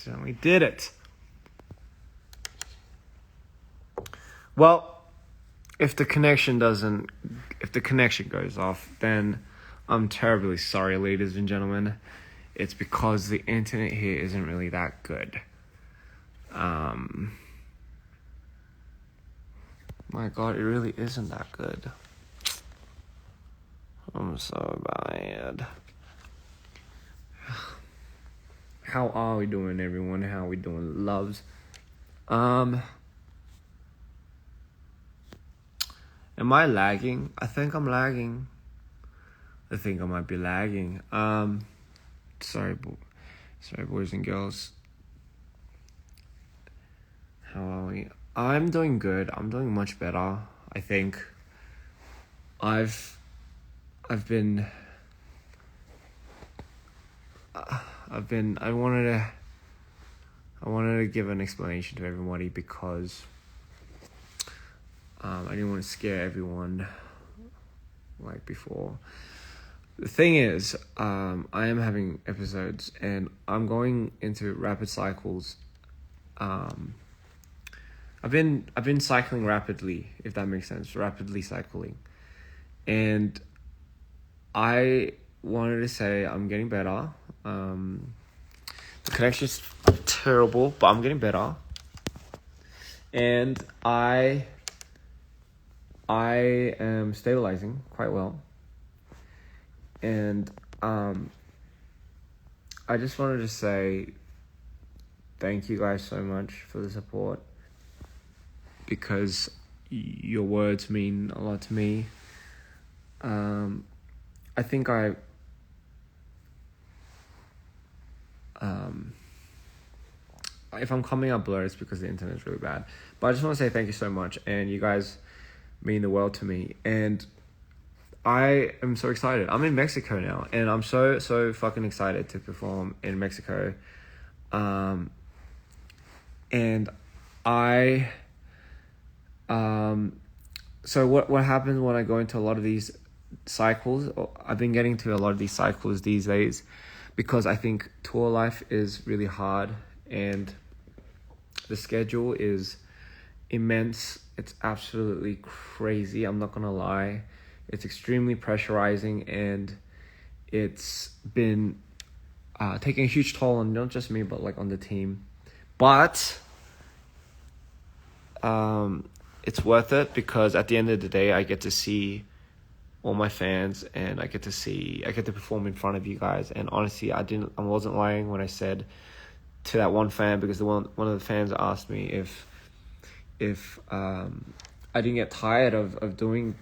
accidentally did it. Well, if the connection goes off, then I'm terribly sorry, ladies and gentlemen. It's because the internet here isn't really that good. My God, it really isn't that good. I'm so bad. How are we doing, everyone? How are we doing, loves? Am I lagging? I think I'm lagging. I think I might be lagging. Sorry, boys and girls. How are we? I'm doing good. I'm doing much better. I think. I wanted to give an explanation to everybody because I didn't want to scare everyone like before. The thing is, I am having episodes and I'm going into rapid cycles. I've been cycling rapidly, if that makes sense, rapidly cycling. And I wanted to say I'm getting better. The connection's terrible, but I'm getting better. And I am stabilizing quite well. And I just wanted to say thank you guys so much for the support, because your words mean a lot to me. I think if I'm coming up blurred, it's because the internet is really bad. But I just want to say thank you so much, and you guys mean the world to me. And I am so excited. I'm in Mexico now, and I'm so fucking excited to perform in Mexico. And so what happens when I go into a lot of these cycles? I've been getting to a lot of these cycles these days because I think tour life is really hard and the schedule is immense. It's absolutely crazy. I'm not gonna lie. It's extremely pressurizing, and it's been taking a huge toll on not just me, but like on the team. But it's worth it because at the end of the day, I get to see all my fans, and I get to perform in front of you guys. And honestly, I wasn't lying when I said to that one fan, because one of the fans asked me if I didn't get tired of doing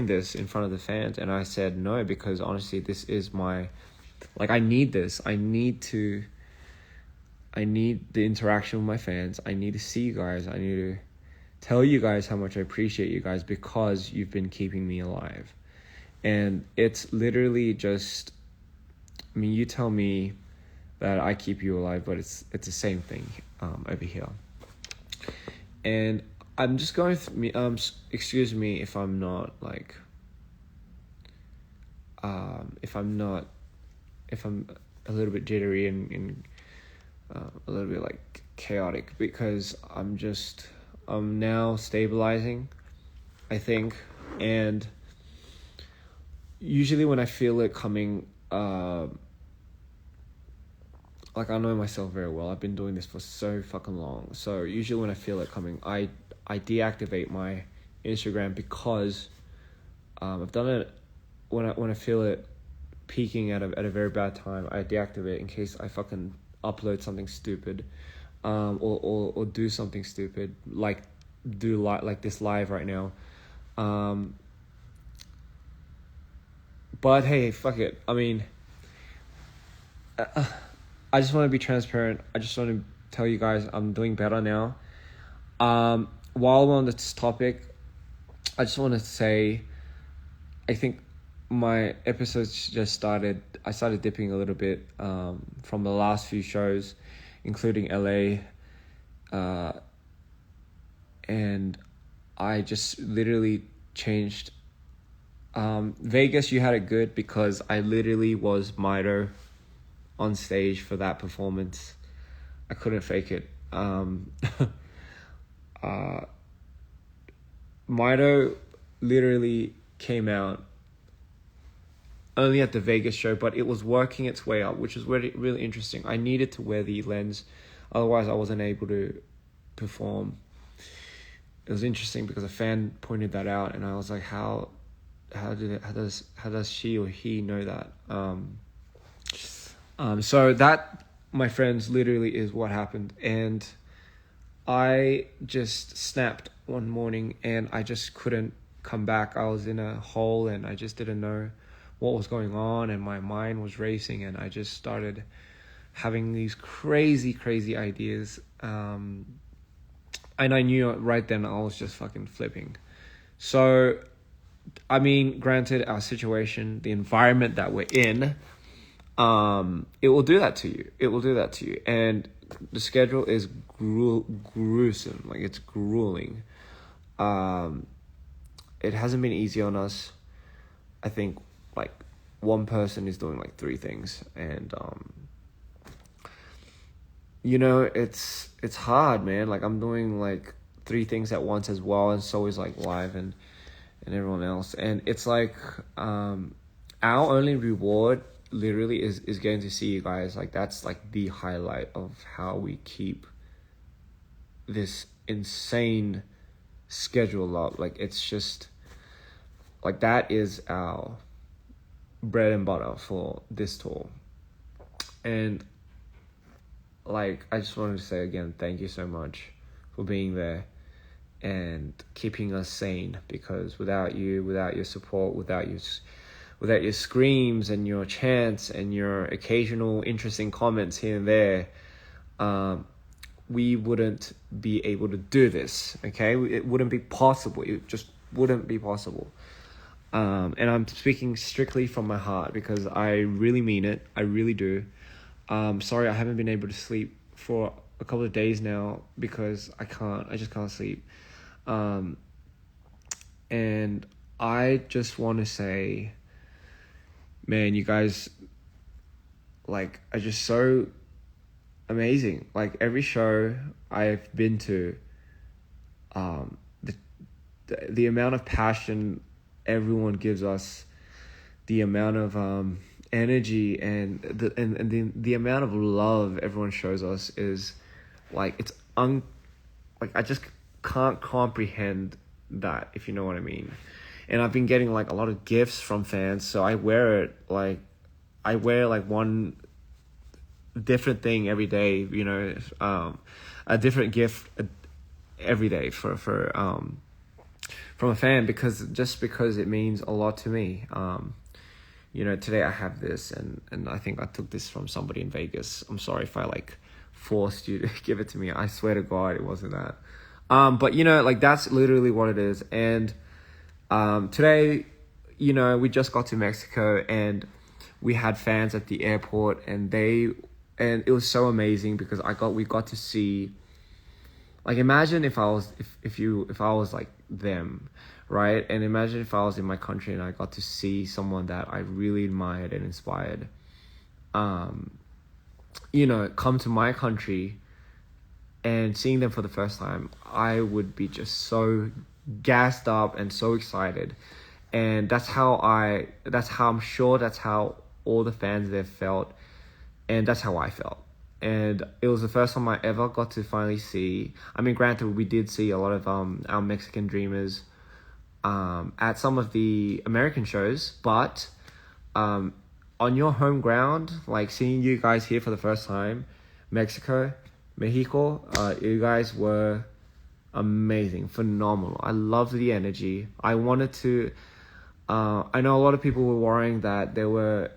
this in front of the fans, and I said no, because honestly, this is my, like, I need this. I need the interaction with my fans. I need to see you guys. I need to tell you guys how much I appreciate you guys, because you've been keeping me alive. And it's literally just, I mean, you tell me that I keep you alive, but it's the same thing over here. And I'm just going through, excuse me if I'm not like, if I'm a little bit jittery and a little bit like chaotic, because I'm now stabilizing, I think. And usually when I feel it coming, like, I know myself very well. I've been doing this for so fucking long. So usually when I feel it coming, I deactivate my Instagram, because I've done it when I feel it peaking at a very bad time. I deactivate in case I fucking upload something stupid, or do something stupid, like this live right now. But hey, fuck it. I mean, I just want to be transparent. I just want to tell you guys I'm doing better now. While we're on this topic, I just want to say, I think my episodes just started. I started dipping a little bit from the last few shows, including LA, and I just literally changed. Vegas, you had it good because I literally was Mito on stage for that performance. I couldn't fake it. Mito literally came out only at the Vegas show, but it was working its way up, which was really, really interesting. I needed to wear the lens, otherwise I wasn't able to perform. It was interesting because a fan pointed that out, and I was like, how does she or he know that? So that, my friends, literally is what happened. And I just snapped one morning and I just couldn't come back. I was in a hole and I just didn't know what was going on, and my mind was racing, and I just started having these crazy ideas. And I knew right then I was just fucking flipping. So, I mean, granted, our situation, the environment that we're in, it will do that to you. It will do that to you. And the schedule is gruesome. Like, it's grueling. It hasn't been easy on us. I think, like, one person is doing, like, 3 things. And, you know, it's hard, man. Like, I'm doing, like, 3 things at once as well. And so is, like, Live and everyone else. And it's like, our only reward literally is getting to see you guys. Like, that's like the highlight of how we keep this insane schedule up. Like, it's just like, that is our bread and butter for this tour. And like, I just wanted to say again, thank you so much for being there and keeping us sane, because without you, without your support, without your screams and your chants and your occasional interesting comments here and there, we wouldn't be able to do this, okay? It wouldn't be possible. It just wouldn't be possible. And I'm speaking strictly from my heart, because I really mean it. I really do. Sorry, I haven't been able to sleep for a couple of days now because I just can't sleep. And I just want to say, man, you guys, like, are just so amazing. Like, every show I've been to, the amount of passion everyone gives us, the amount of energy and the amount of love everyone shows us is like, it's like, I just can't comprehend that, if you know what I mean. And I've been getting like a lot of gifts from fans, so I wear one different thing every day, you know, a different gift every day for from a fan, because it means a lot to me. You know, today I have this, and I think I took this from somebody in Vegas. I'm sorry if I like forced you to give it to me. I swear to God, it wasn't that. But you know, like, that's literally what it is. And today, you know, we just got to Mexico and we had fans at the airport, and it was so amazing because we got to see, like, imagine if I was like them, right? And imagine if I was in my country and I got to see someone that I really admired and inspired, you know, come to my country, and seeing them for the first time, I would be just so gassed up and so excited. And that's how I'm sure that's how all the fans there felt. And that's how I felt. And it was the first time I ever got to finally see, I mean, granted, we did see a lot of our Mexican dreamers at some of the American shows, but on your home ground, like, seeing you guys here for the first time, Mexico, you guys were amazing, phenomenal. I loved the energy. I wanted to, I know a lot of people were worrying that there were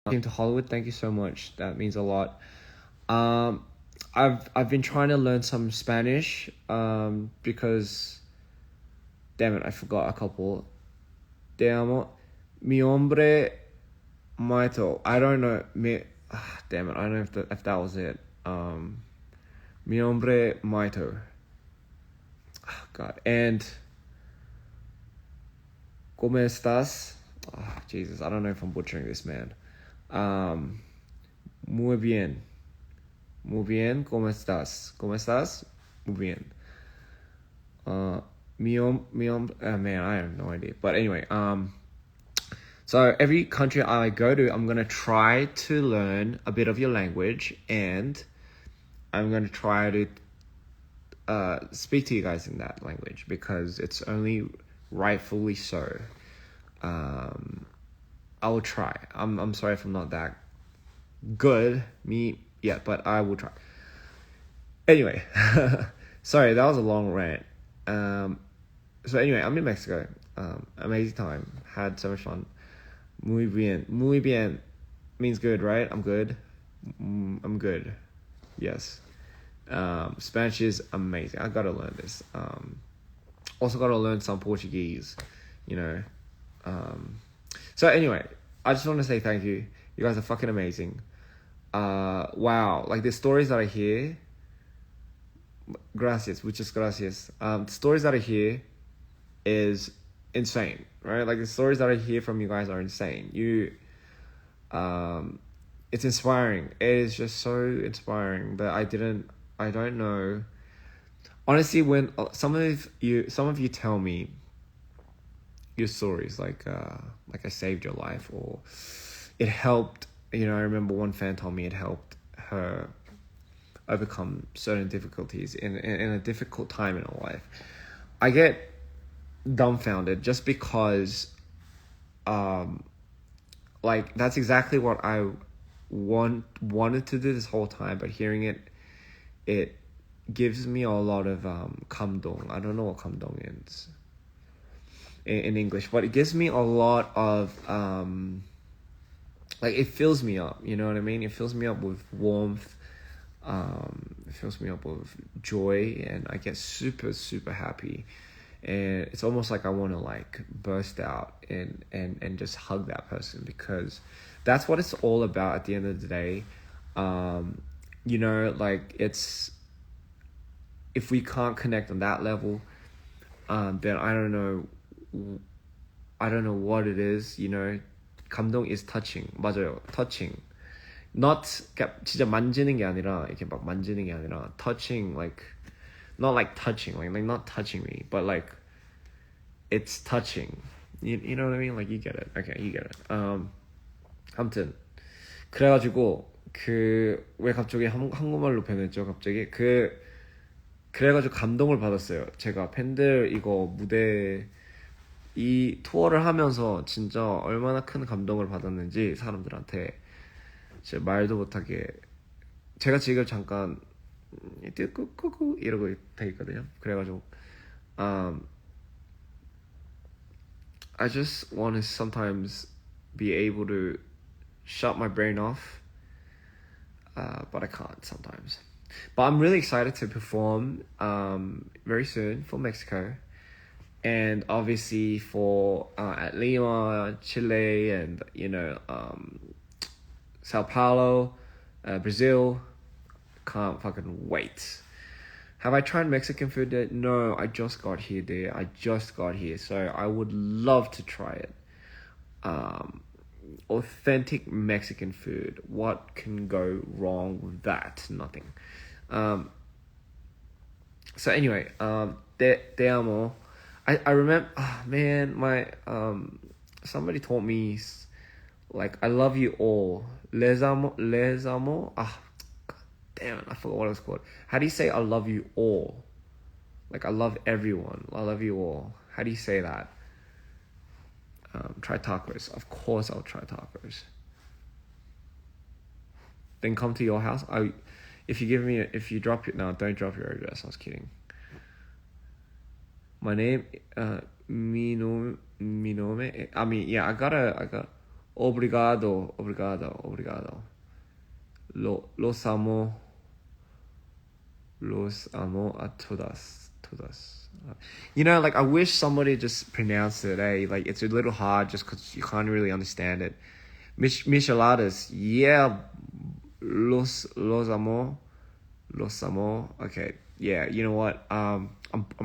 came to Hollywood. Thank you so much. That means a lot. I've been trying to learn some Spanish because, damn it, I forgot a couple. Te amo. Mi hombre Maito. I don't know. Damn it. I don't know if that was it. Mi hombre Maito. Oh, God. And ¿Cómo estás? Oh, Jesus, I don't know if I'm butchering this, man. Muy bien. Muy bien. ¿Cómo estás? ¿Cómo estás? Muy bien. Man, I have no idea. But anyway, so every country I go to, I'm going to try to learn a bit of your language, and I'm going to try to speak to you guys in that language, because it's only rightfully so. I will try. I'm sorry if I'm not that good, but I will try. Anyway, sorry, that was a long rant. So anyway, I'm in Mexico. Amazing time. Had so much fun. Muy bien. Muy bien means good, right? I'm good. I'm good. Yes. Spanish is amazing. I gotta learn this. Also gotta learn some Portuguese, you know. So anyway, I just want to say thank you. You guys are fucking amazing. Wow, like the stories that I hear. Gracias, muchas gracias. The stories that I hear is insane, right? Like the stories that I hear from you guys are insane. It's inspiring. It is just so inspiring that I don't know. Honestly, when some of you tell me your stories, like I saved your life, or it helped. You know, I remember one fan told me it helped her overcome certain difficulties in a difficult time in her life. I get dumbfounded just because, like that's exactly what I wanted to do this whole time, but hearing it gives me a lot of 감동. I don't know what 감동 is in English, but it gives me a lot of like it fills me up. You know what I mean? It fills me up with warmth. It fills me up with joy, and I get super, super happy. And it's almost like I want to like burst out and just hug that person, because that's what it's all about at the end of the day. You know, like it's, if we can't connect on that level, then I don't know what it is. You know, 감동 is touching. 맞아요, touching. Not 진짜 만지는 게 아니라 이렇게 막 만지는 게 아니라 touching, like not like touching, like not touching me, but like it's touching. You know what I mean? Like you get it. Okay, you get it. 아무튼 그래가지고 왜 갑자기 한국말로 변했죠? 갑자기 그래가지고 감동을 받았어요. 제가 팬들 이거 무대 이 투어를 하면서 진짜 얼마나 큰 감동을 받았는지 사람들한테 진짜 말도 못하게. 제가 지금 잠깐 끄끄끄 이러고 돼 있거든요. 그래가지고 I just want to sometimes be able to shut my brain off, but I can't sometimes. But I'm really excited to perform very soon for Mexico, and obviously for at Lima, Chile, and you know Sao Paulo, Brazil. Can't fucking wait. Have I tried Mexican food yet? No, I just got here, dear. I just got here, so I would love to try it. Authentic Mexican food. What can go wrong with that? Nothing. So anyway, te amo. I remember, my somebody told me like I love you all. Les amo. Damn it, I forgot what it was called. How do you say I love you all? Like I love everyone. I love you all. How do you say that? Try tacos. Of course I'll try tacos. Then come to your house. If you drop it, no, don't drop your address. I was kidding. My name, mi nome. I mean, yeah, I got. Obrigado. Los amo a todas. You know, like I wish somebody just pronounced it. Like it's a little hard just because you can't really understand it. Micheladas, yeah, los amo. Okay, yeah. You know what? I'm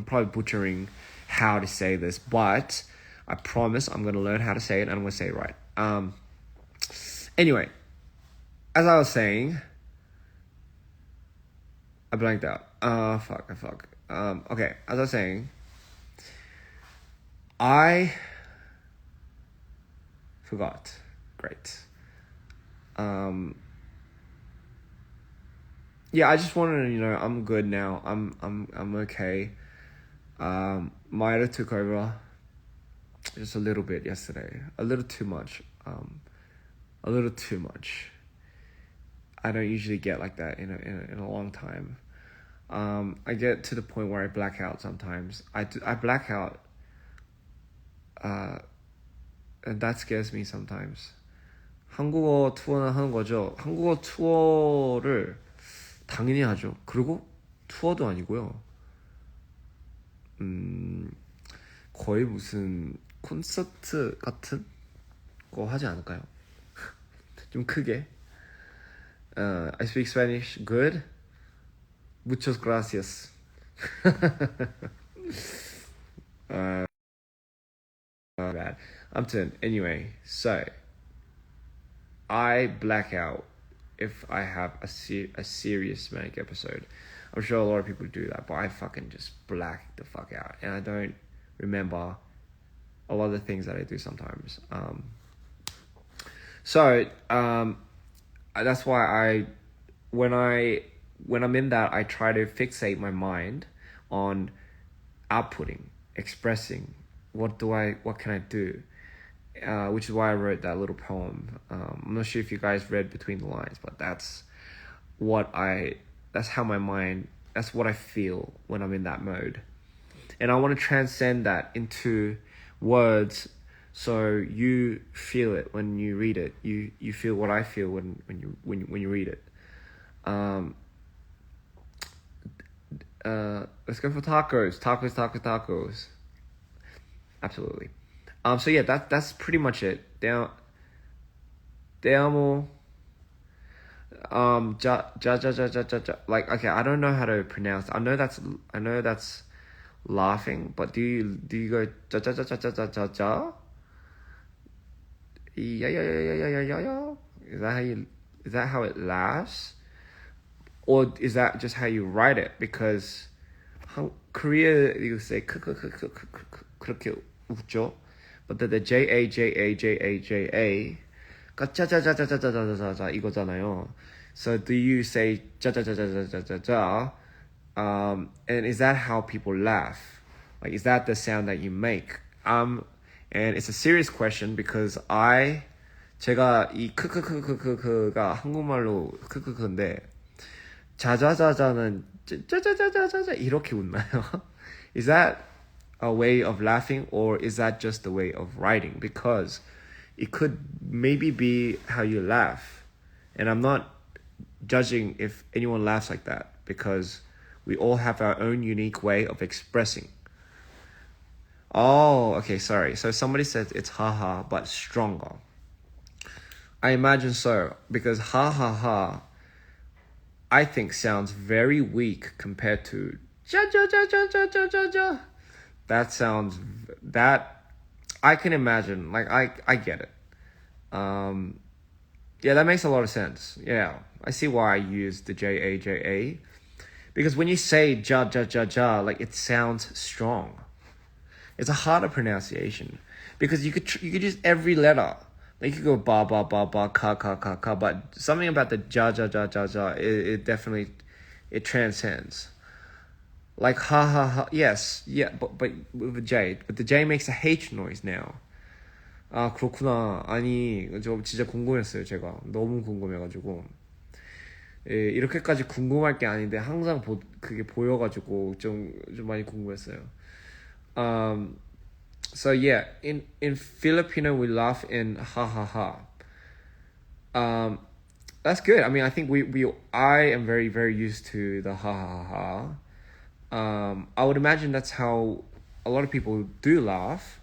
probably butchering how to say this, but I promise I'm gonna learn how to say it and I'm gonna say it right. Anyway, as I was saying, I blanked out. Fuck. Okay, as I was saying, I forgot. Great. Yeah, I just wanted to, I'm good now. I'm okay. Maida took over just a little bit yesterday. A little too much. I don't usually get like that in a long time. I get to the point where I black out sometimes. I black out. And that scares me sometimes. 한국어 투어는 하는 거죠. 한국어 투어를 당연히 하죠. 그리고 투어도 아니고요. 거의 무슨 콘서트 같은 거 하지 않을까요? 좀 크게. I speak Spanish good. Muchas gracias. Bad. 아무튼 anyway, so I black out if I have a serious manic episode. I'm sure a lot of people do that, but I fucking just black the fuck out, and I don't remember a lot of the things that I do sometimes. So that's why when I'm in that, I try to fixate my mind on outputting, expressing. What can I do? Which is why I wrote that little poem. I'm not sure if you guys read between the lines, but that's how my mind, that's what I feel when I'm in that mode. And I want to transcend that into words, so you feel it when you read it. You feel what I feel when you read it. Let's go for tacos. Absolutely. So yeah, that's pretty much it. Te amo. Ja. Like, okay, I don't know how to pronounce. I know that's laughing, but do you go ja? Yeah. Is that how it laughs? Or is that just how you write it? Because Korea, you say 그렇게 웃죠. But the J-A 짜자자자자자자자자 이거잖아요. So do you say 짜자자자자자자? And is that how people laugh? Like, is that the sound that you make? And it's a serious question because 제가 이 크크크크크크가 한국말로 크크크인데 자자자자는 짜자자자자자 이렇게 웃나요? Is that a way of laughing, or is that just a way of writing? Because it could maybe be how you laugh, and I'm not judging if anyone laughs like that, because we all have our own unique way of expressing. Oh, okay, sorry. So somebody said it's haha, but stronger. I imagine so, because ha ha ha, I think sounds very weak compared to ja ja ja ja ja ja ja ja. That I can imagine. Like, I get it. Yeah, that makes a lot of sense. Yeah, I see why I use the J-A, because when you say ja ja ja ja, like, it sounds strong. It's a harder pronunciation because you could use every letter. Like, you could go ba ba ba ba ka ka ka ka, but something about the ja ja ja ja ja, it definitely, it transcends. Like ha ha ha, yes, yeah, but with a J, but the J makes a H noise now. 아, 그렇구나. 아니, 저 진짜 궁금했어요. 제가 너무 궁금해가지고. 예, 이렇게까지 궁금할 게 아닌데 항상 그게 보여가지고 좀 많이 궁금했어요. So yeah, in Filipino we laugh in ha ha ha. That's good. I mean, I think I am very, very used to the ha ha ha. I would imagine that's how a lot of people do laugh.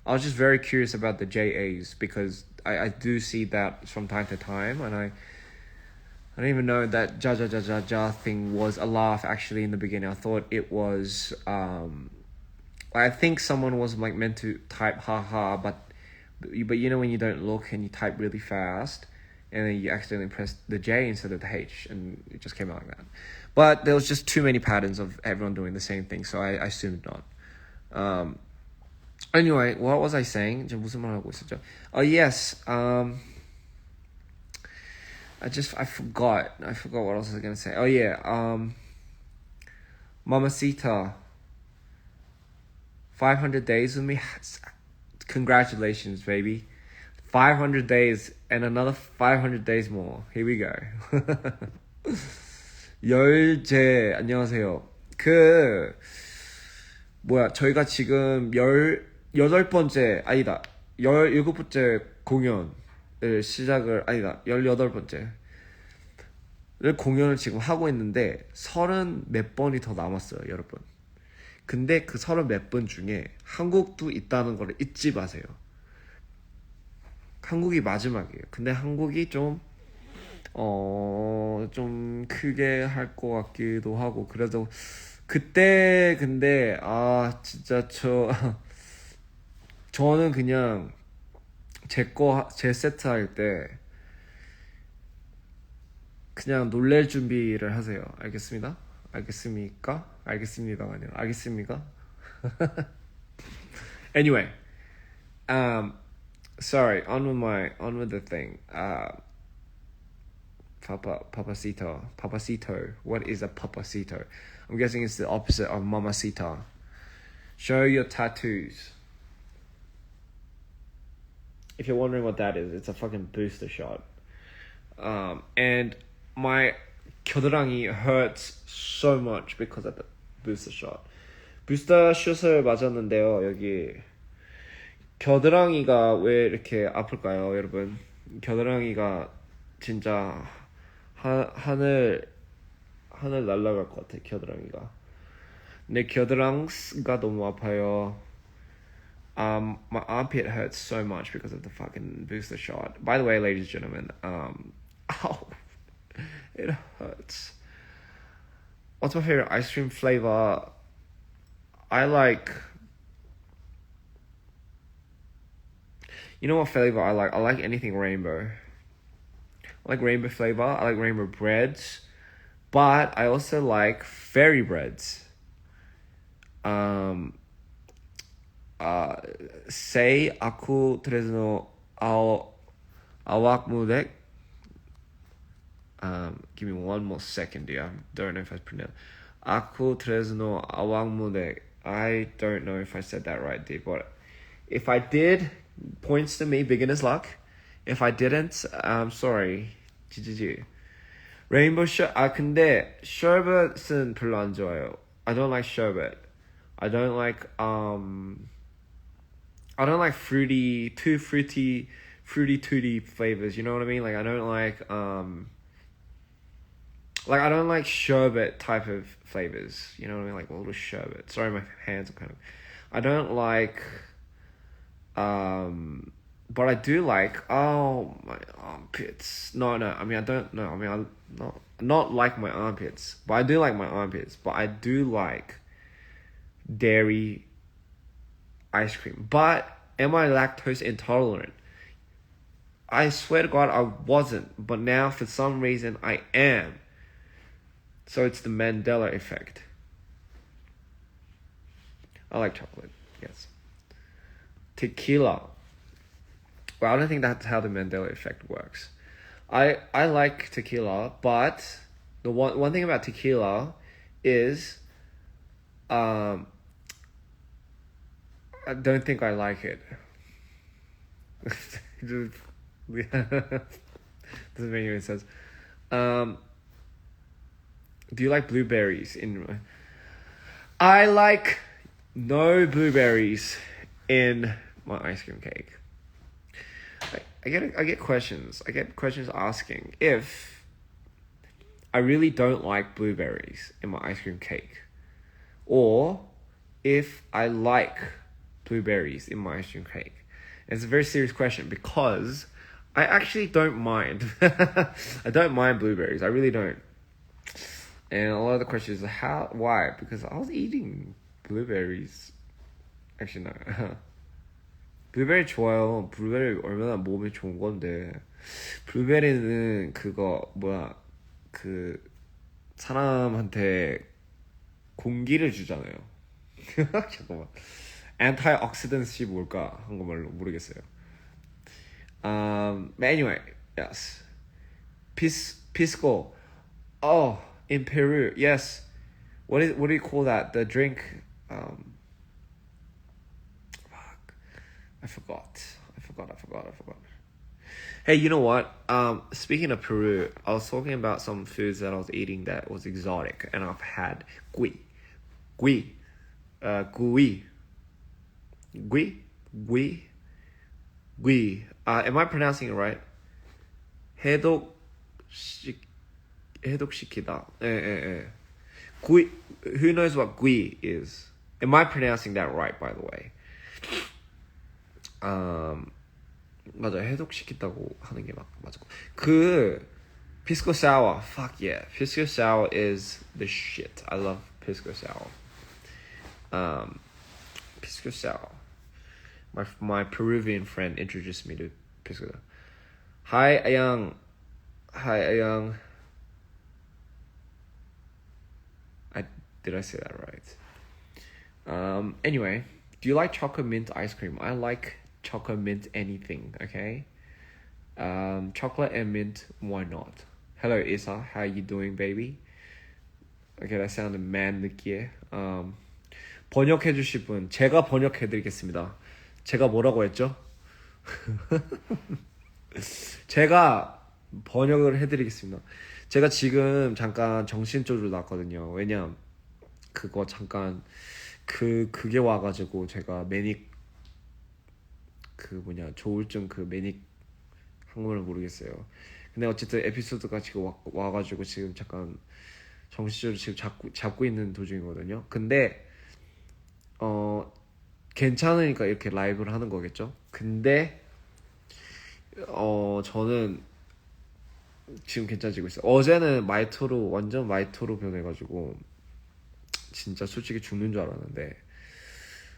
I was just very curious about the JAs because I do see that from time to time, and I didn't even know that ja ja ja ja ja thing was a laugh actually in the beginning. I thought it was I think someone was like meant to type haha, but you know when you don't look and you type really fast and then you accidentally press the J instead of the H and it just came out like that. But there was just too many patterns of everyone doing the same thing, so I assumed not. Anyway, what was I saying? 지금 무슨 말 하고 있었죠? Oh yes. I forgot what else I was gonna say. Oh yeah. Mamacita. 500 days with me. Congratulations, baby. 500 days and another 500 days more. Here we go. 열제 안녕하세요. 저희가 지금 18번째 아니다 17번째 공연을 시작을 아니다 18번째 공연을 지금 하고 있는데 30 몇 번이 더 남았어요, 여러분. 근데 그 30 몇 번 중에 한국도 있다는 걸 잊지 마세요. 한국이 마지막이에요. 근데 한국이 좀 크게 할 것 같기도 하고, 그래도 그때 근데 진짜 저는 그냥 제 세트 할 때 그냥 놀랄 준비를 하세요. 알겠습니다? 알겠습니까? 알겠습니다가 아니라 알겠습니까? Anyway, sorry, on with the thing. Papacito. What is a papacito? I'm guessing it's the opposite of mamacita. Show your tattoos. If you're wondering what that is, it's a fucking booster shot. And my 겨드랑이 hurts so much because of the booster shot. 부스터 슛을 맞았는데요. 여기 겨드랑이가 왜 이렇게 아플까요, 여러분? 겨드랑이가 진짜 하늘 날아갈 것 같아, 겨드랑이가. 내 겨드랑이가 너무 아파요. My armpit hurts so much because of the fucking booster shot. By the way, ladies and gentlemen, ow, it hurts. What's my favorite ice cream flavor? I like... You know what flavor I like? I like anything rainbow. I like rainbow flavor. I like rainbow breads. But I also like fairy breads. Sei aku tresno awak mudek. Give me one more second, dear. I don't know if I pronounced. Aku tresno awak mudek. I don't know if I said that right, dear. But if I did, points to me, beginner's luck. If I didn't, I'm sorry. GGG. Rainbow 근데 sherbet은 별로 안 좋아요. I don't like sherbet. I don't like fruity tutti flavors, you know what I mean? Like I don't like sherbet type of flavors, you know what I mean? Like a little sherbet. Sorry, my hands are kind of... I don't like but I do like my armpits. No, I mean I don't know. I mean I not like my armpits, but I do like my armpits. But I do like dairy ice cream. But am I lactose intolerant? I swear to God I wasn't, but now for some reason I am. So it's the Mandela effect. I like chocolate, yes. Tequila. Well, I don't think that's how the Mandela effect works. I like tequila, but the one thing about tequila is I don't think I like it. Doesn't make any sense. Do you like blueberries in... I like no blueberries in my ice cream cake. I get questions. I get questions asking if I really don't like blueberries in my ice cream cake. or if I like blueberries in my ice cream cake. It's a very serious question because I actually don't mind. I don't mind blueberries. I really don't. And a lot of the question is why? Because I was eating blueberries. Actually, no. 블루베리 좋아요. 블루베리 얼마나 몸에 좋은 건데. 블루베리는 사람한테 공기를 주잖아요. 잠깐만. Antioxidant이 뭘까? 한국말로 모르겠어요. But anyway, yes. Pisco. Oh, in Peru, yes. What do you call that? The drink. I forgot. Hey, you know what? Speaking of Peru, I was talking about some foods that I was eating that was exotic, and I've had gui. Am I pronouncing it right? 해독시키다. Gui. Who knows what gui is? Am I pronouncing that right, by the way? 맞아, 해독시킨다고 하는 게 맞아. pisco sour, fuck yeah, pisco sour is the shit. I love pisco sour. Pisco sour. My Peruvian friend introduced me to pisco. Hi Ayang. Did I say that right? Anyway, do you like chocolate mint ice cream? I like chocolate mint anything, okay? Chocolate and mint, why not? Hello Isa, how you doing, baby? Okay, that sounded man 느끼해. 번역해 주실 분, 제가 번역해 드리겠습니다. 제가 뭐라고 했죠? 제가 번역을 해 드리겠습니다. 제가 지금 잠깐 정신조절 났거든요. 왜냐 그거 잠깐 그게 와가지고 제가 조울증 매닉 한국말을 모르겠어요. 근데 어쨌든 에피소드가 지금 와가지고 지금 잠깐 정신줄을 지금 잡고 있는 도중이거든요. 근데 괜찮으니까 이렇게 라이브를 하는 거겠죠. 근데 저는 지금 괜찮아지고 있어요. 어제는 완전 마이토로 변해가지고 진짜 솔직히 죽는 줄 알았는데,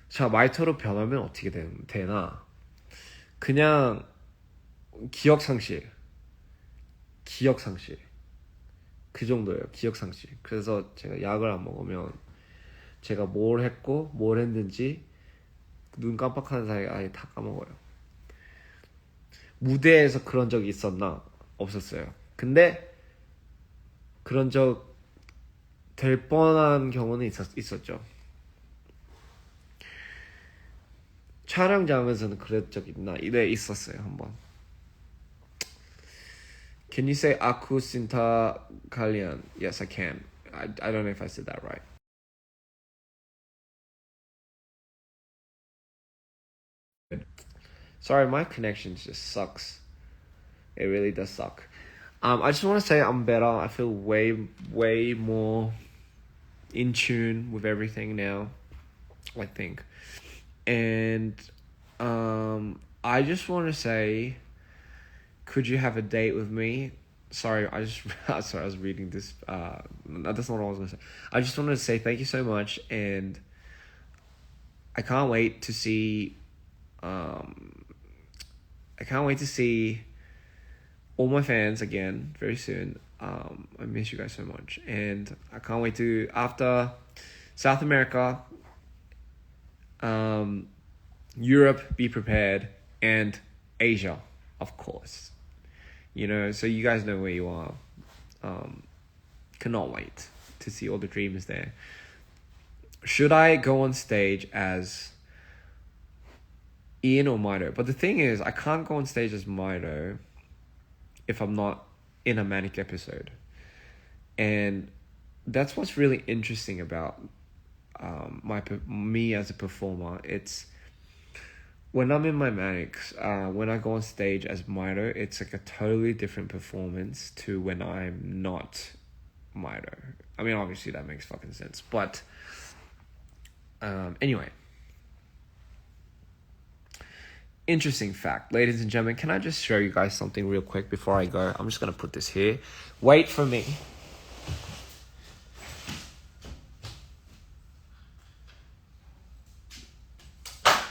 자, 마이토로 변하면 어떻게 되나? 그냥 기억상실 그 정도예요. 기억상실. 그래서 제가 약을 안 먹으면 제가 뭘 했고 뭘 했는지 눈 깜빡하는 사이에 아예 다 까먹어요. 무대에서 그런 적이 있었나? 없었어요. 근데 그런 적 될 뻔한 경우는 있었죠. 촬영장에서는 그런 적 있나? 네, 있었어요, 한번. Can you say Aku Sinta Kalian? Yes, I can. I don't know if I said that right. Sorry, my connection just sucks. It really does suck. I just want to say I'm better. I feel way more in tune with everything now, I think. And I just want to say, could you have a date with me? Sorry, I was reading this. That's not what I was going to say. I just wanted to say thank you so much, and I can't wait to see all my fans again very soon. I miss you guys so much, and I can't wait to, after South America, Europe, be prepared, and Asia, of course. So you guys know where you are. Cannot wait to see all the dreams there. Should I go on stage as Ian or Mito? But the thing is, I can't go on stage as Mito if I'm not in a manic episode. And that's what's really interesting about me as a performer. It's when I'm in my manics, when I go on stage as Mito, it's like a totally different performance to when I'm not Mito. I mean, obviously that makes fucking sense, but Anyway. Interesting fact. Ladies and gentlemen, can I just show you guys something real quick before I go? I'm just going to put this here. Wait for me.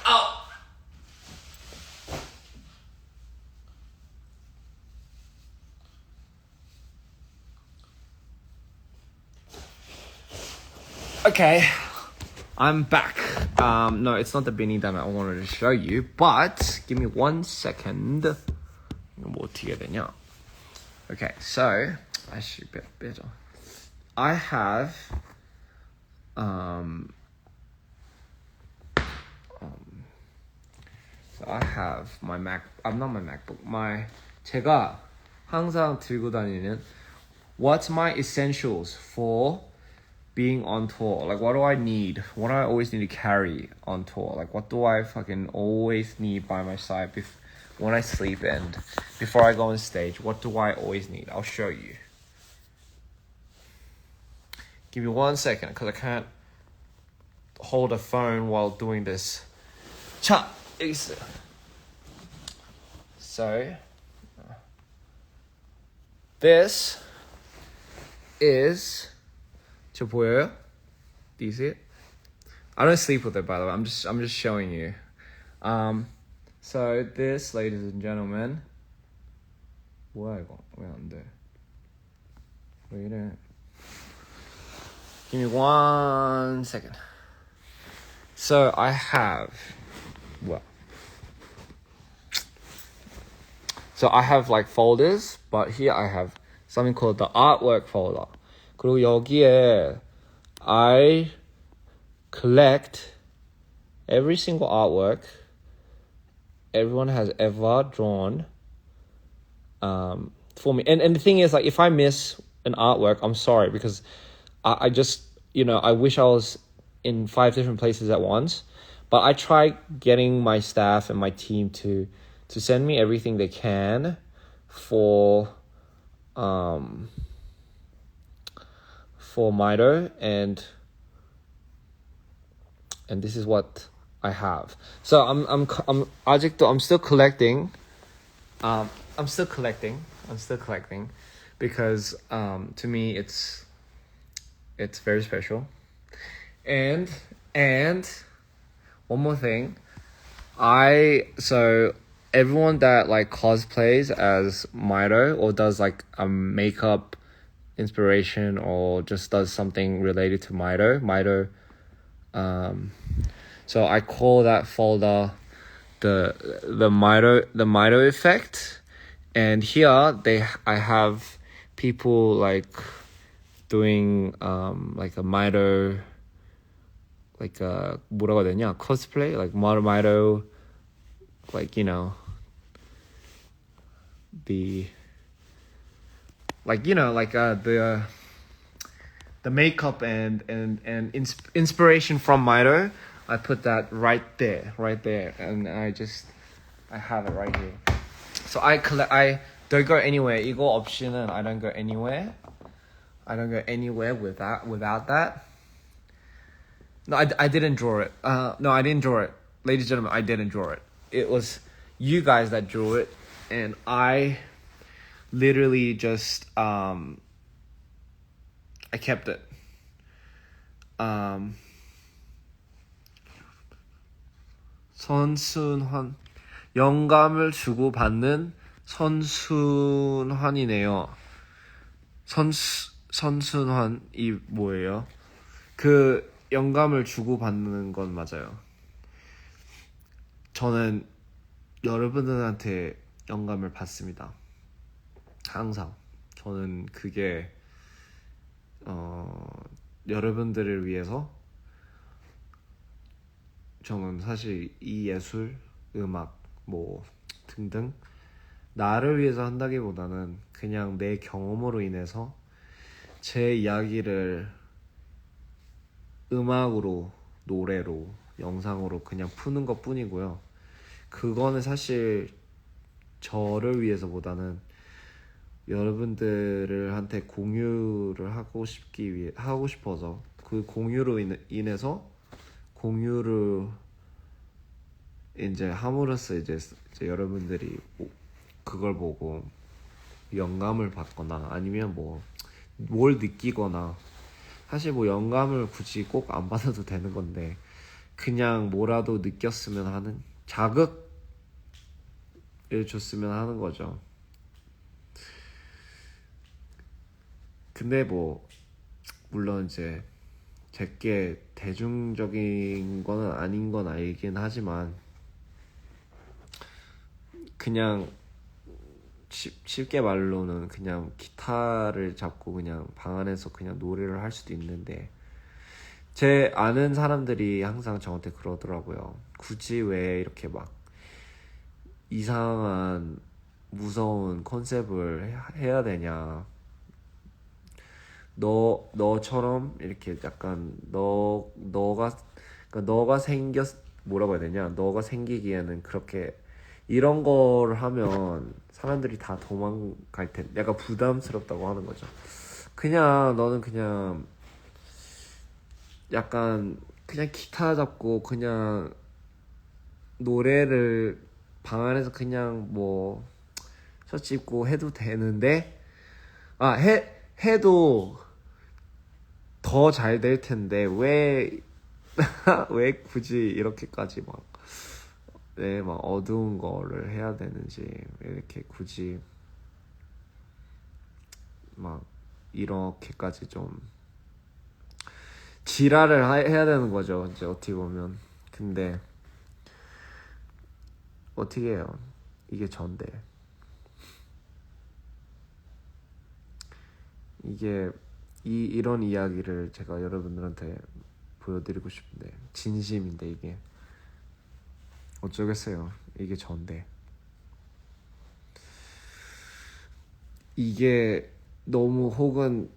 Oh! Okay. I'm back. No, it's not the beanie that I wanted to show you, but give me 1 second. 뭐 어떻게 되냐? Okay, so I should be better. I have so I have my not my MacBook. 제가 항상 들고 다니는 what's my essentials for being on tour. Like, what do I need? What do I always need to carry on tour? Like, what do I fucking always need by my side when I sleep and before I go on stage? What do I always need? I'll show you. Give me 1 second, because I can't hold a phone while doing this. 자, 여기 있어요. So, this is... 저 보여요? Do you see it? I don't sleep with it, by the way. I'm just showing you. So this, ladies and gentlemen. 뭐야 이거? 왜 안 돼? 왜 이래? Give me 1 second. So I have So I have like folders, but here I have something called the artwork folder. 그리고 여기에 I collect every single artwork everyone has ever drawn for me. And the thing is, like, if I miss an artwork, I'm sorry, because I just, I wish I was in 5 different places at once. But I try getting my staff and my team to send me everything they can for Mito, and this is what I have. So I'm still collecting. I'm still collecting because to me it's very special. And one more thing, so everyone that like cosplays as Mito or does like a makeup inspiration or just does something related to Mito, so I call that folder the Mito effect. And here I have people like doing like a Mito, like a 뭐라고 해야 되냐, cosplay, like Mito, like the makeup and inspiration from Mito. I put that right there, and I have it right here. So I don't go anywhere. 이거 없이는 I don't go anywhere. I don't go anywhere without that. No, I didn't draw it. No, I didn't draw it. Ladies and gentlemen, I didn't draw it. It was you guys that drew it, and I literally just I kept it. 선순환, 영감을 주고받는 선순환이네요. 선순환이 뭐예요? 그 영감을 주고받는 건 맞아요. 저는 여러분들한테 영감을 받습니다. 항상. 저는 그게 여러분들을 위해서, 저는 사실 이 예술, 음악 뭐 등등 나를 위해서 한다기보다는 그냥 내 경험으로 인해서 제 이야기를 음악으로, 노래로, 영상으로 그냥 푸는 것 뿐이고요. 그거는 사실 저를 위해서보다는 여러분들을 한테 공유를 하고 싶어서, 그 공유로 인해서 공유를 이제 함으로써 이제 여러분들이 그걸 보고 영감을 받거나 아니면 뭐 뭘 느끼거나, 사실 뭐 영감을 굳이 꼭 안 받아도 되는 건데 그냥 뭐라도 느꼈으면 하는, 자극을 줬으면 하는 거죠. 근데 뭐 물론 이제 제게 대중적인 거는 아닌 건 알긴 하지만 그냥 쉽게 말로는 그냥 기타를 잡고 그냥 방 안에서 그냥 노래를 할 수도 있는데, 제 아는 사람들이 항상 저한테 그러더라고요. 굳이 왜 이렇게 막 이상한 무서운 컨셉을 해야 되냐. 너처럼 이렇게 약간 그러니까 너가 뭐라고 해야 되냐. 너가 생기기에는 그렇게 이런 거를 하면 사람들이 다 도망갈 텐데 약간 부담스럽다고 하는 거죠. 그냥 너는 그냥 약간 그냥 기타 잡고 그냥 노래를 방 안에서 그냥 뭐 셔츠 입고 해도 되는데, 해도 더 잘 될 텐데 왜 왜 굳이 이렇게까지 막 어두운 거를 해야 되는지, 왜 이렇게 굳이 막 이렇게까지 좀 지랄을 해야 되는 거죠, 이제 어떻게 보면. 근데 어떻게 해요? 이게 전데 이게 이런 이야기를 제가 여러분들한테 보여드리고 싶은데, 진심인데 이게 어쩌겠어요. 이게 전데 이게 혹은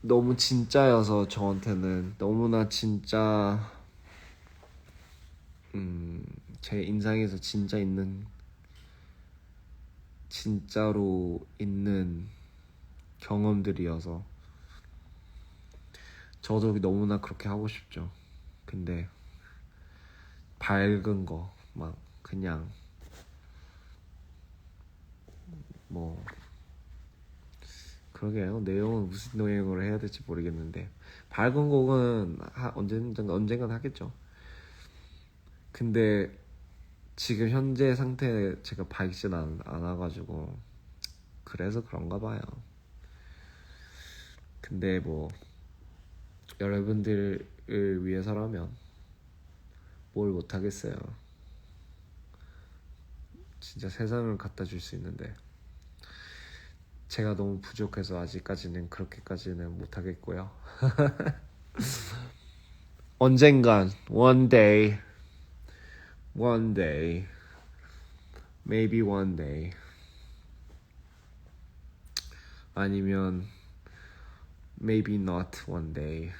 너무 진짜여서 저한테는 너무나 진짜 제 인상에서 진짜로 있는 경험들이어서 저도 너무나 그렇게 하고 싶죠. 근데 밝은 거 막 그냥 뭐 그러게요. 내용은 무슨 내용으로 해야 될지 모르겠는데 밝은 곡은 언젠간 하겠죠. 근데 지금 현재 상태 제가 밝진 않아가지고 그래서 그런가 봐요. 근데 뭐 여러분들을 위해서라면 뭘 못하겠어요. 진짜 세상을 갖다 줄 수 있는데 제가 너무 부족해서 아직까지는 그렇게까지는 못하겠고요. 언젠간 one day maybe one day, 아니면 maybe not one day,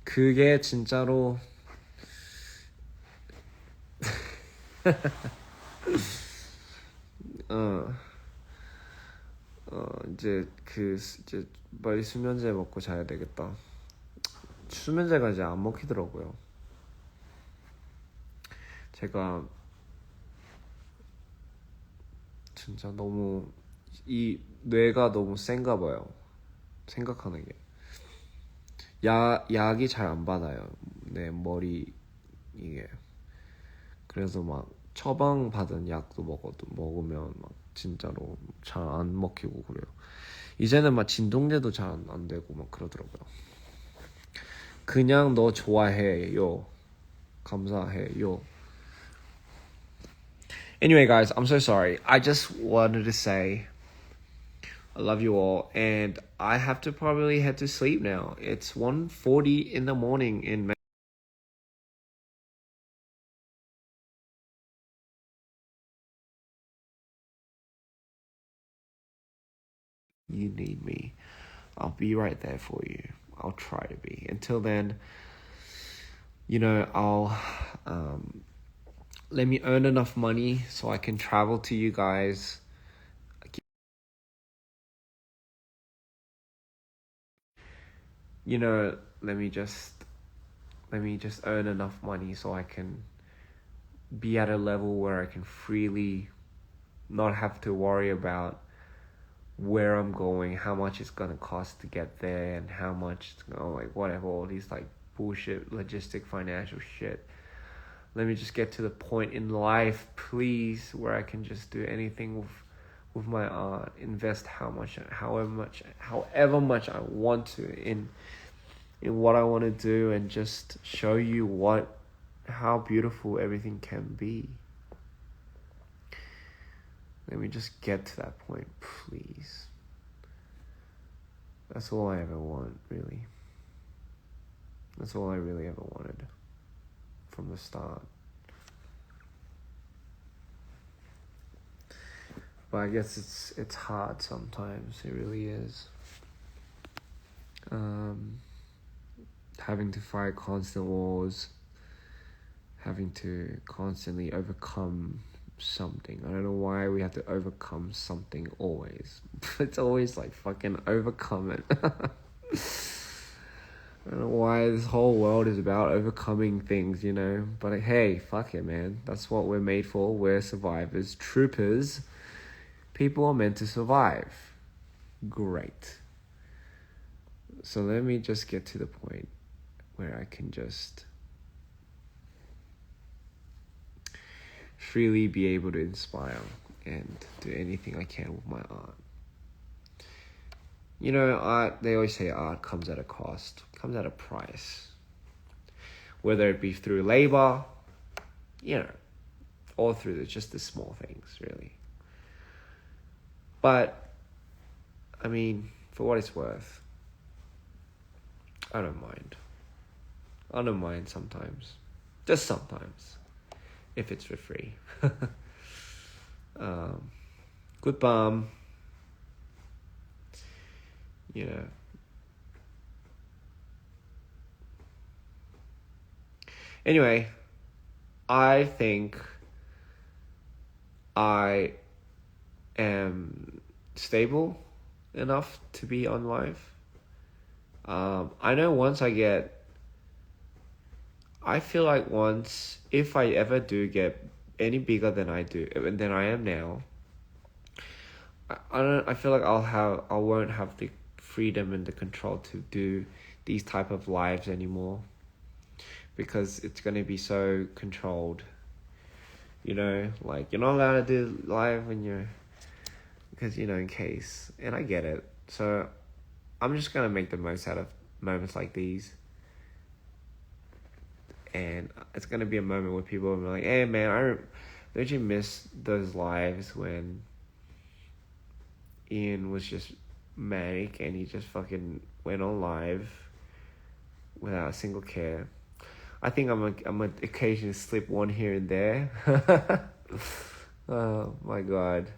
그게 진짜로 이제 이제 빨리 수면제 먹고 자야 되겠다. 수면제가 이제 안 먹히더라고요. 제가 진짜 너무 이 뇌가 너무 센가 봐요. 생각하는 게 약이 잘 안 받아요. 내 머리 이게. 그래서 막 처방 받은 약도 먹으면 막 진짜로 잘 안 먹히고 그래요. 이제는 막 진통제도 잘 안 되고 막 그러더라고요. 그냥 너 좋아해요. 감사해요. Anyway, guys, I'm so sorry. I just wanted to say I love you all, and I have to probably head to sleep now. It's 1:40 in the morning in You need me. I'll be right there for you. I'll try to be. Until then, I'll let me earn enough money so I can travel to you guys. Let me just let me just earn enough money so I can be at a level where I can freely not have to worry about where I'm going, how much it's gonna cost to get there, and how much it's gonna, like, whatever, all these like bullshit logistic financial shit. Let me just get to the point in life, please, where I can just do anything with my art, invest however much I want to in what I want to do, and just show you how beautiful everything can be. Let me just get to that point, please. That's all I ever want, really. That's all I really ever wanted from the start. But I guess it's hard sometimes. It really is. Having to fight constant wars, having to constantly overcome something. I don't know why we have to overcome something always. It's always like fucking overcome it. I don't know why this whole world is about overcoming things, you know? But like, hey, fuck it, man. That's what we're made for. We're survivors, troopers. People are meant to survive. Great. So let me just get to the point where I can just freely be able to inspire and do anything I can with my art. You know, art, they always say art comes at a cost, comes at a price. Whether it be through labor, you know, or through just the small things, really. But, I mean, for what it's worth, I don't mind. I don't mind sometimes. Just sometimes. If it's for free. Good balm. You know. Anyway, I think I am stable enough to be on Live. I know I feel like if I ever do get any bigger than I am now, I feel like I won't have the freedom and the control to do these type of lives anymore, because it's going to be so controlled. You know, like, you're not allowed to do live because, you know, in case, and I get it. So I'm just going to make the most out of moments like these. And it's going to be a moment where people will be like, hey man, don't you miss those lives when Ian was just manic and he just fucking went on live without a single care? I think I'm gonna occasionally slip one here and there. Oh my god.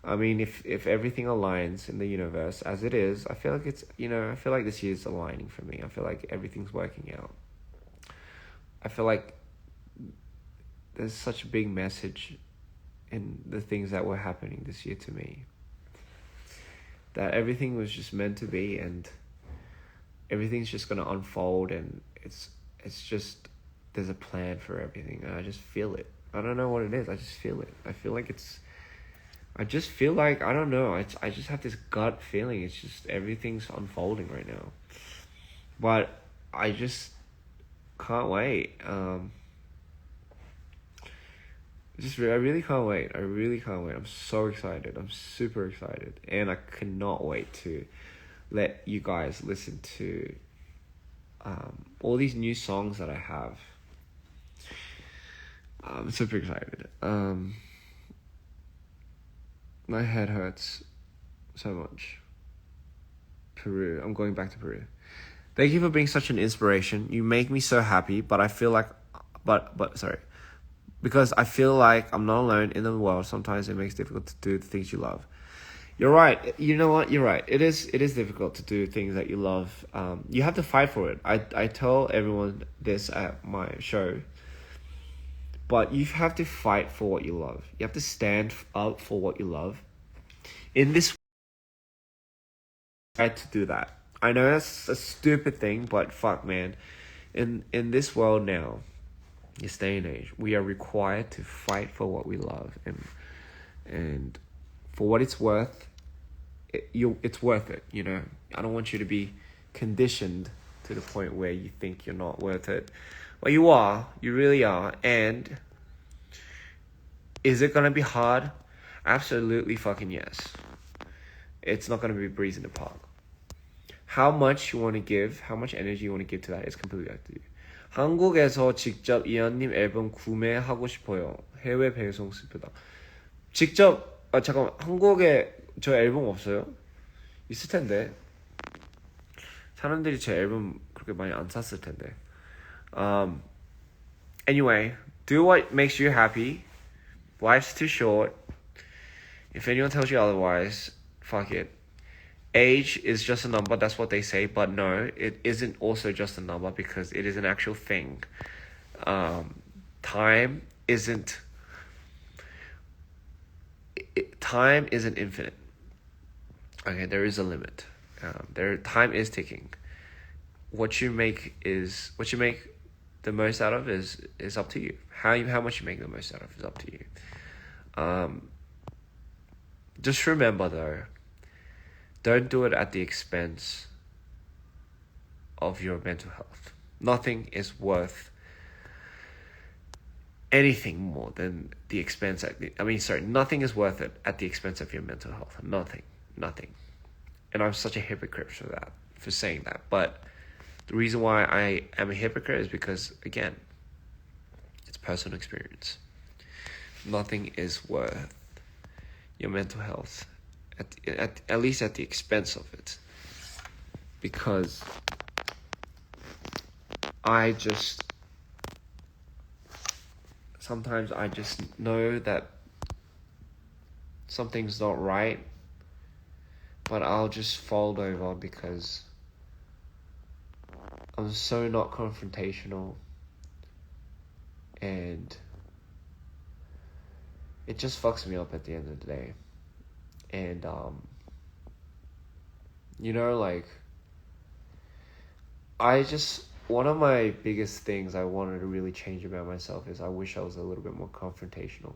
I mean, if everything aligns in the universe as it is, I feel like I feel like this year's aligning for me. I feel like everything's working out. I feel like there's such a big message in the things that were happening this year to me. That everything was just meant to be, and everything's just going to unfold, and it's just, there's a plan for everything, and I just feel it. I don't know what it is, I just feel it. I feel like I don't know, I just have this gut feeling, it's just everything's unfolding right now. But I just can't wait. I really can't wait. I'm so excited. I'm super excited. And I cannot wait to let you guys listen to all these new songs that I have. I'm super excited. My head hurts so much. Peru. I'm going back to Peru. Thank you for being such an inspiration. You make me so happy, but I feel like, because I feel like I'm not alone in the world. Sometimes it makes it difficult to do the things you love. You're right. You know what? You're right. It is difficult to do things that you love. You have to fight for it. I tell everyone this at my show. But you have to fight for what you love. You have to stand up for what you love. In this, I had to do that. I know that's a stupid thing, but fuck, man. in this world now, this day and age, we are required to fight for what we love, and for what it's worth, it's worth it. You know, I don't want you to be conditioned to the point where you think you're not worth it. Well, you are. You really are. And is it gonna be hard? Absolutely fucking yes. It's not gonna be a breeze in the park. How much you want to give, how much energy you want to give to that is completely up to you. 한국에서 직접 이한님 앨범 구매하고 싶어요. 해외 배송 슬프다. 직접 잠깐만, 한국에 저 앨범 없어요? 있을 텐데. 사람들이 제 앨범 그렇게 많이 안 샀을 텐데. Anyway, do what makes you happy. Life's too short. If anyone tells you otherwise, fuck it. Age is just a number, that's what they say, but no, it isn't also just a number because it is an actual thing. Time isn't infinite. Okay, there is a limit. Time is ticking. What you make the most out of is up to you. How much you make the most out of is up to you. Just remember though, don't do it at the expense of your mental health. Nothing is worth anything more than the expense. Nothing is worth it at the expense of your mental health. Nothing. And I'm such a hypocrite for saying that. But the reason why I am a hypocrite is because, again, it's personal experience. Nothing is worth your mental health, at least at the expense of it. Because sometimes I just know that something's not right, but I'll just fold over because I'm so not confrontational, and it just fucks me up at the end of the day. And one of my biggest things I wanted to really change about myself is I wish I was a little bit more confrontational.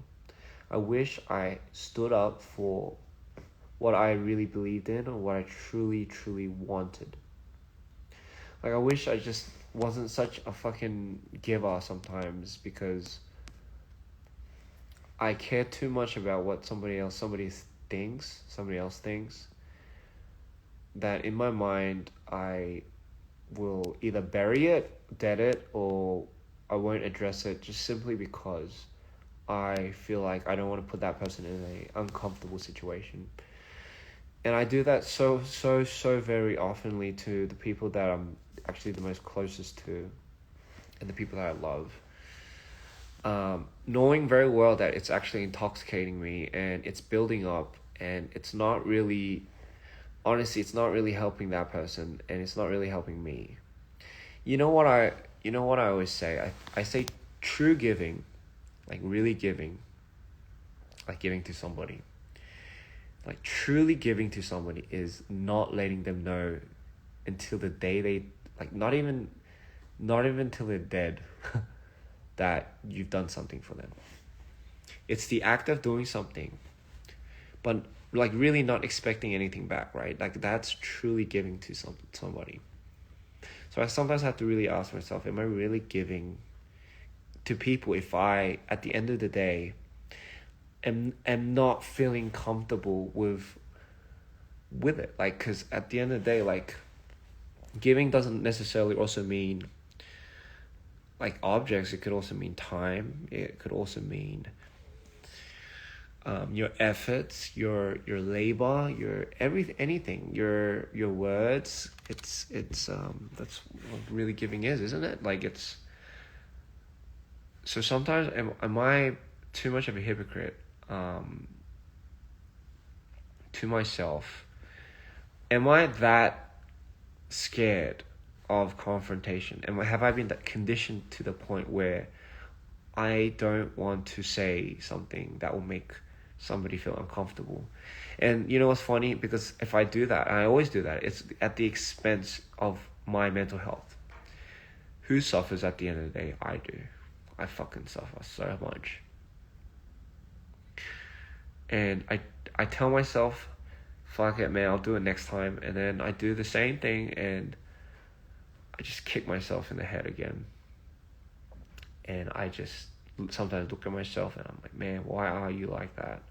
I wish I stood up for what I really believed in or what I truly, truly wanted. Like, I wish I just wasn't such a fucking giver sometimes, because I care too much about what somebody else thinks, that in my mind I will either bury it, dead it, or I won't address it just simply because I feel like I don't want to put that person in an uncomfortable situation. And I do that so very oftenly to the people that I'm actually the most closest to and the people that I love. Knowing very well that it's actually intoxicating me and it's building up, and it's not really helping that person, and it's not really helping me. You know what I always say? I say true giving, like really giving, like giving to somebody. Like truly giving to somebody is not letting them know until the day they, like not even till they're dead that you've done something for them. It's the act of doing something, but like really not expecting anything back, right? Like that's truly giving to somebody. So I sometimes have to really ask myself, am I really giving to people if I, at the end of the day, am not feeling comfortable with it? Like, because at the end of the day, like, giving doesn't necessarily also mean like objects. It could also mean time. It could also mean your efforts, your labor, your anything, your words. It's that's what really giving is, isn't it? Like, it's so sometimes am I too much of a hypocrite to myself? Am I that scared of confrontation? Have I been that conditioned to the point where I don't want to say something that will make somebody feel uncomfortable? And you know what's funny? Because if I do that, and I always do that, it's at the expense of my mental health. who suffers at the end of the day? I do. I fucking suffer so much. And I tell myself, fuck it, man, I'll do it next time. And then I do the same thing and I just kick myself in the head again. And I just sometimes look at myself and I'm like, man, why are you like that?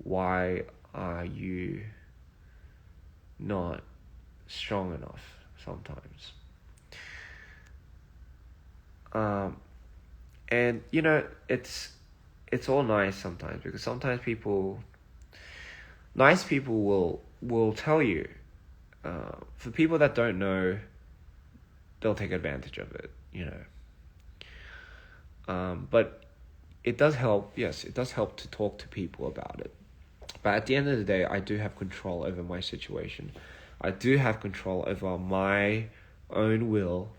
Why are you not strong enough sometimes? And you know, it's all nice sometimes, because sometimes nice people will tell you. For people that don't know, they'll take advantage of it, you know. But it does help. Yes, it does help to talk to people about it. But at the end of the day, I do have control over my situation. I do have control over my own will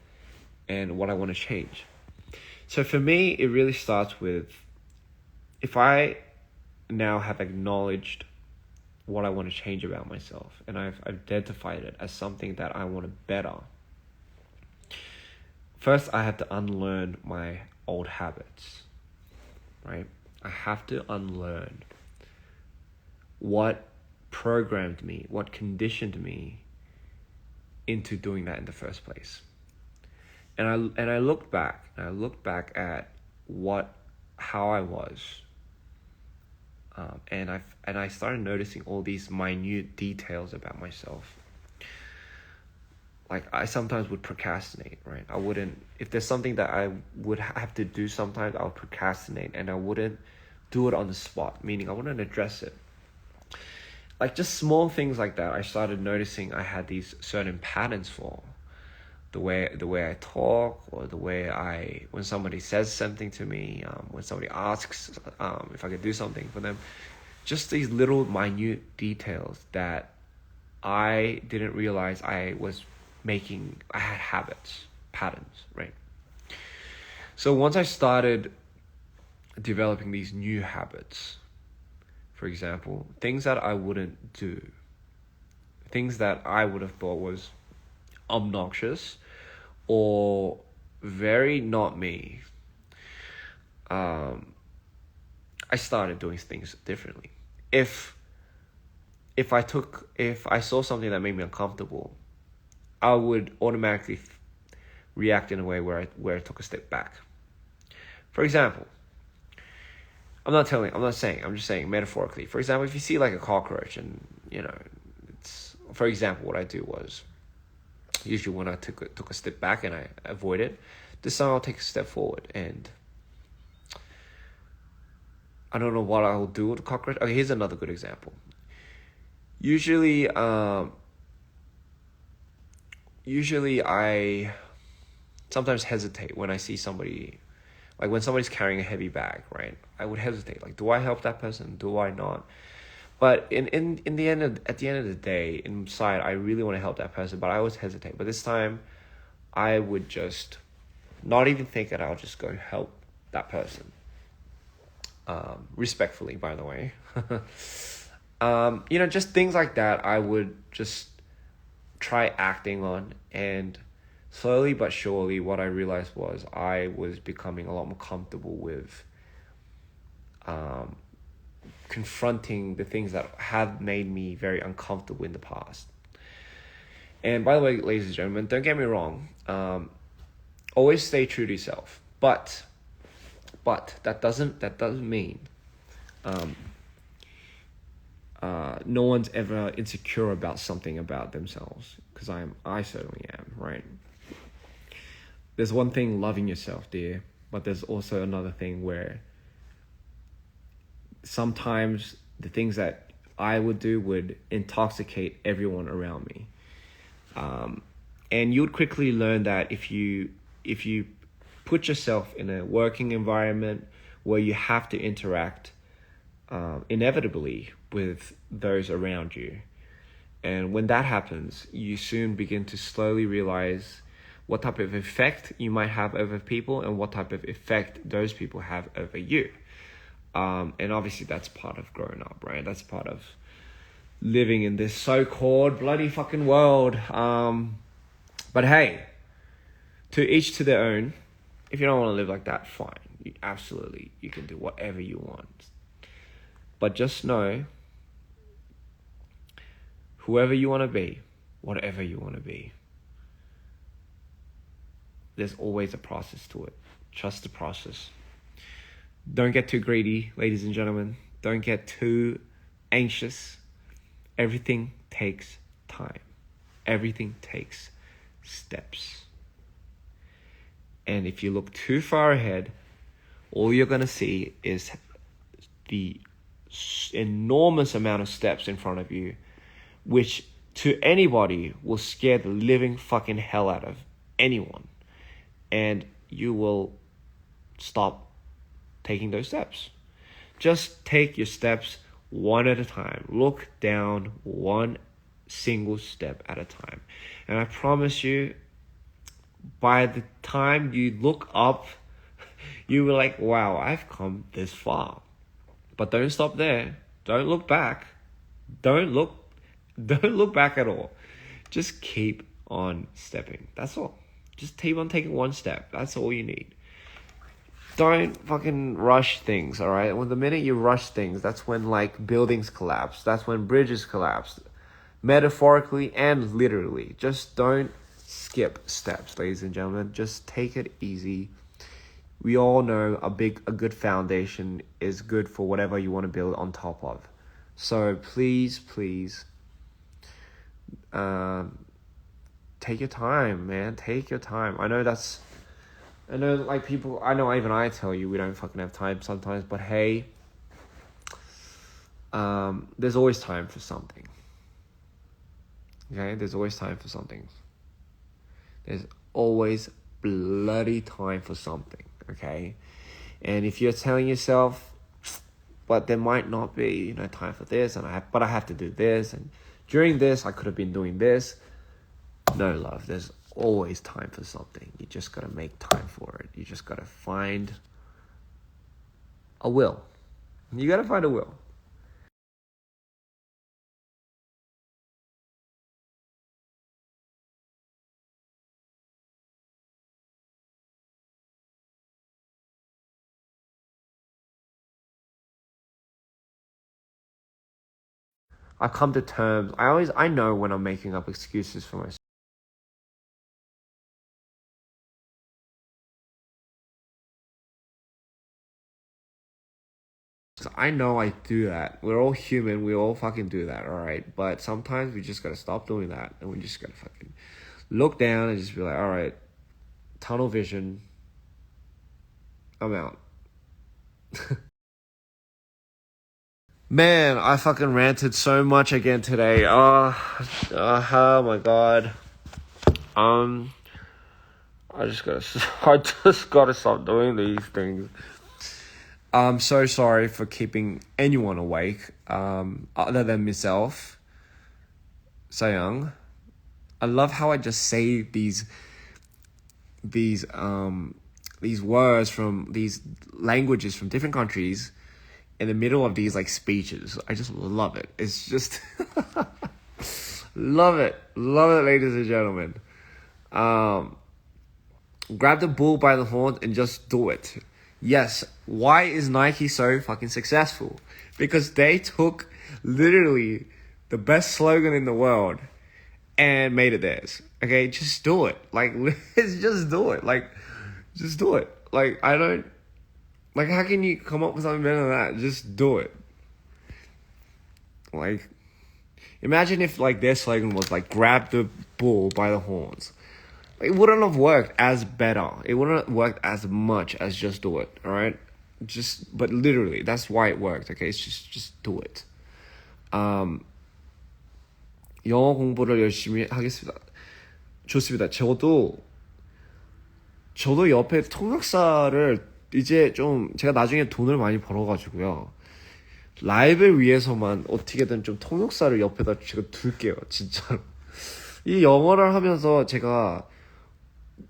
and what I want to change. So for me, it really starts with, if I now have acknowledged what I want to change about myself, and I've identified it as something that I want to better, first I have to unlearn my old habits, right? I have to unlearn what programmed me, what conditioned me into doing that in the first place. And I looked back at how I was, and I started noticing all these minute details about myself. Like, I sometimes would procrastinate, right? I wouldn't, if there's something that I would have to do sometimes, I would procrastinate and I wouldn't do it on the spot, meaning I wouldn't address it. Like, just small things like that, I started noticing I had these certain patterns for. The way I talk, or the way when somebody says something to me, when somebody asks if I could do something for them, just these little minute details that I didn't realize I was making. I had patterns, right? So once I started developing these new habits, for example, things that I wouldn't do, things that I would have thought was obnoxious or very not me, I started doing things differently. If I saw something that made me uncomfortable, I would automatically react in a way where I took a step back. For example, I'm just saying metaphorically. For example, if you see like a cockroach, and you know, for example, what I do was, usually when I took a step back and I avoid it, this time I'll take a step forward, and I don't know what I'll do with the cockroach. Okay, here's another good example. Usually I sometimes hesitate when I see somebody, like when somebody's carrying a heavy bag, right? I would hesitate. Like, do I help that person? Do I not? But at the end of the day, inside, I really want to help that person, but I always hesitate. But this time, I would just not even think it. I'll just go help that person. Respectfully, by the way. You know, just things like that, I would just try acting on. And slowly but surely, what I realized was I was becoming a lot more comfortable with confronting the things that have made me very uncomfortable in the past. And by the way, ladies and gentlemen, don't get me wrong. Always stay true to yourself. But that doesn't mean no one's ever insecure about something about themselves, because I certainly am, right? There's one thing loving yourself, dear, but there's also another thing where sometimes the things that I would do would intoxicate everyone around me. And you would quickly learn that if you put yourself in a working environment where you have to interact inevitably with those around you, and when that happens, you soon begin to slowly realize what type of effect you might have over people and what type of effect those people have over you. And obviously that's part of growing up, right? That's part of living in this so-called bloody fucking world. But hey, To each to their own. If you don't want to live like that, fine. You can do whatever you want. But just know, whoever you want to be, whatever you want to be, there's always a process to it. Trust the process. Don't get too greedy, ladies and gentlemen. Don't get too anxious. Everything takes time. Everything takes steps. And if you look too far ahead, all you're going to see is the enormous amount of steps in front of you, which to anybody will scare the living fucking hell out of anyone. And you will stop taking those steps. Just take your steps one at a time. Look down one single step at a time. And I promise you, by the time you look up, you will like, wow, I've come this far. But don't stop there. Don't look back. Don't look back at all. Just keep on stepping. That's all. Just keep on taking one step. That's all you need. Don't fucking rush things, all right? When the minute you rush things, that's when like buildings collapse. That's when bridges collapse. Metaphorically and literally. Just don't skip steps, ladies and gentlemen. Just take it easy. We all know a good foundation is good for whatever you want to build on top of. So please, take your time, man. Take your time. I know like people, I know even I tell you we don't fucking have time sometimes, but hey, there's always time for something. Okay? There's always time for something. There's always bloody time for something. Okay? And if you're telling yourself, but there might not be, time for this, but I have to do this, and during this I could have been doing this. No, love, there's always time for something. You just gotta make time for it. You just gotta find a will. You gotta find a will. I come to terms. I know when I'm making up excuses for myself. I know I do that. We're all human. We all fucking do that, all right? But sometimes we just gotta stop doing that, and we just gotta fucking look down and just be like, all right, tunnel vision. I'm out. Man, I fucking ranted so much again today. Oh my god. I just gotta stop doing these things. I'm so sorry for keeping anyone awake, other than myself. Sayang. I love how I just say these words from these languages from different countries in the middle of these like speeches. I just love it. It's just love it, ladies and gentlemen. Grab the bull by the horn and just do it. Yes, why is Nike so fucking successful? Because they took literally the best slogan in the world and made it theirs. Okay, just do it. Like, let's just do it. Like, just do it. Like, I don't... Like, how can you come up with something better than that? Just do it. Like, imagine if, like, their slogan was, like, grab the bull by the horns. It wouldn't have worked as better. It wouldn't have worked as much as just do it, alright? But literally, that's why it worked, okay? It's just do it. 영어 공부를 열심히 하겠습니다. 좋습니다. 저도 옆에 통역사를 이제 좀 제가 나중에 돈을 많이 벌어가지고요. 라이브를 위해서만 어떻게든 좀 통역사를 옆에다 제가 둘게요. 진짜로. 이 영어를 하면서 제가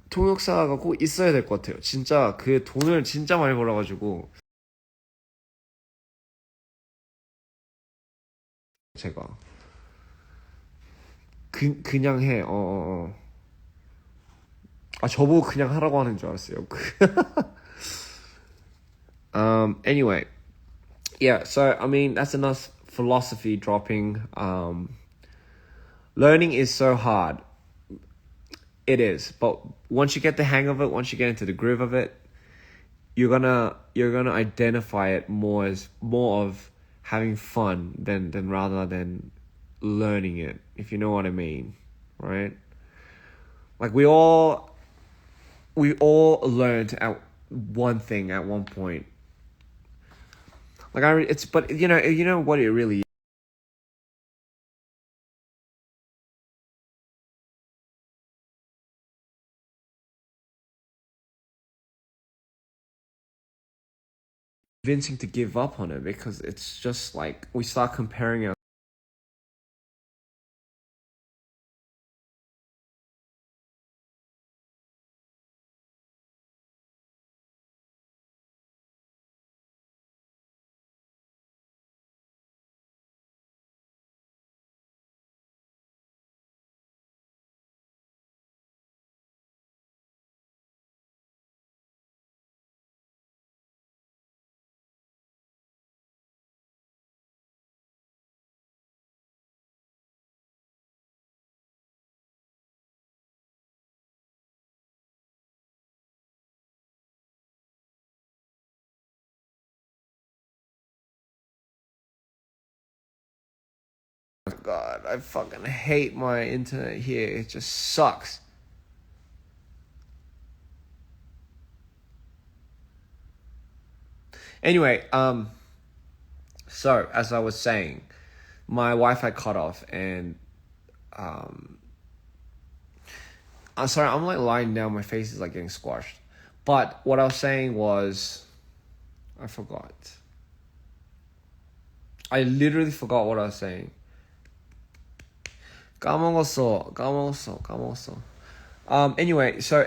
통역사가 꼭 있어야 될 것 같아요. 진짜 그 돈을 진짜 많이 벌어가지고 제가 그냥 해. 저보고 그냥 하라고 하는 줄 알았어요. Anyway, yeah, so I mean that's enough philosophy dropping. Learning is so hard. It is, but once you get the hang of it, once you get into the groove of it, you're gonna identify it more as more of having fun than rather than learning it, if you know what I mean, right? Like we all learned at one thing at one point. Like but you know what it really is. Convincing to give up on it because it's just like we start comparing our God, I fucking hate my internet here. It just sucks. Anyway, so as I was saying, my Wi-Fi cut off and I'm sorry, I'm like lying down, my face is like getting squashed. But what I was saying was I forgot. I literally forgot what I was saying. 까먹었어. Anyway, so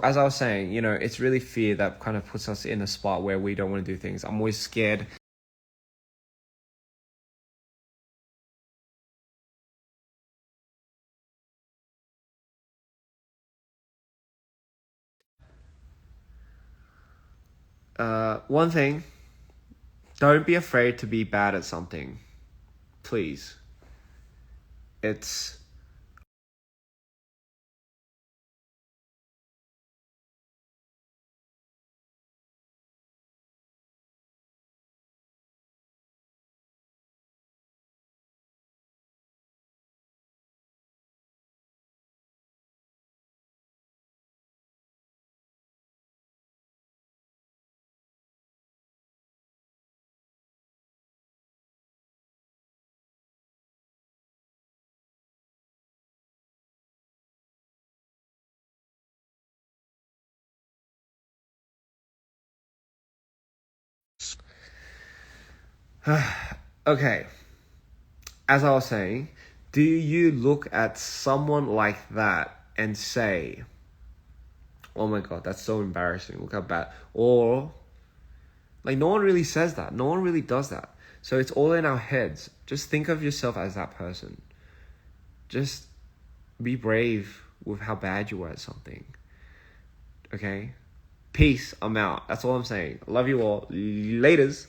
as I was saying, you know, it's really fear that kind of puts us in a spot where we don't want to do things. I'm always scared. One thing, don't be afraid to be bad at something. Please. It's okay. As I was saying, do you look at someone like that and say, oh my god, that's so embarrassing, look how bad? Or, like, no one really says that. No one really does that. So it's all in our heads. Just think of yourself as that person. Just be brave with how bad you were at something. Okay? Peace. I'm out. That's all I'm saying. Love you all. Laters.